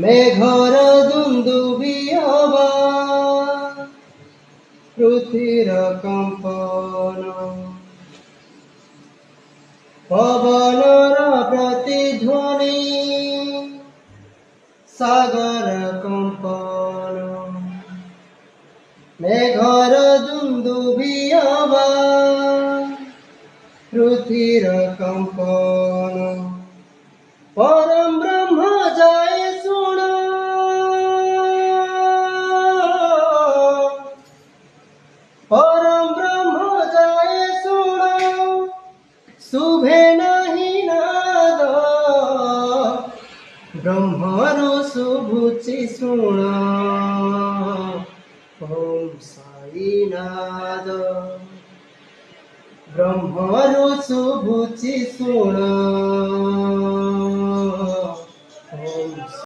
মেঘর দুন্দুবি আওয়াজ, পৃথিবীর কম্পন, পবনর প্রতিধ্বনি, সাগর কম্পন। মেঘর দুন্দুবি আওয়াজ, পৃথিবীর কম্পন। পরম ব্রহ্ম যায় শুনো, পরম ব্রহ্ম যায় শুনো, শুভে নাহি নাদ। ব্রহ্মর শুভুচি শুণ, ওম সাই নাদ। ব্রহ্মর শুভুচি শুণ,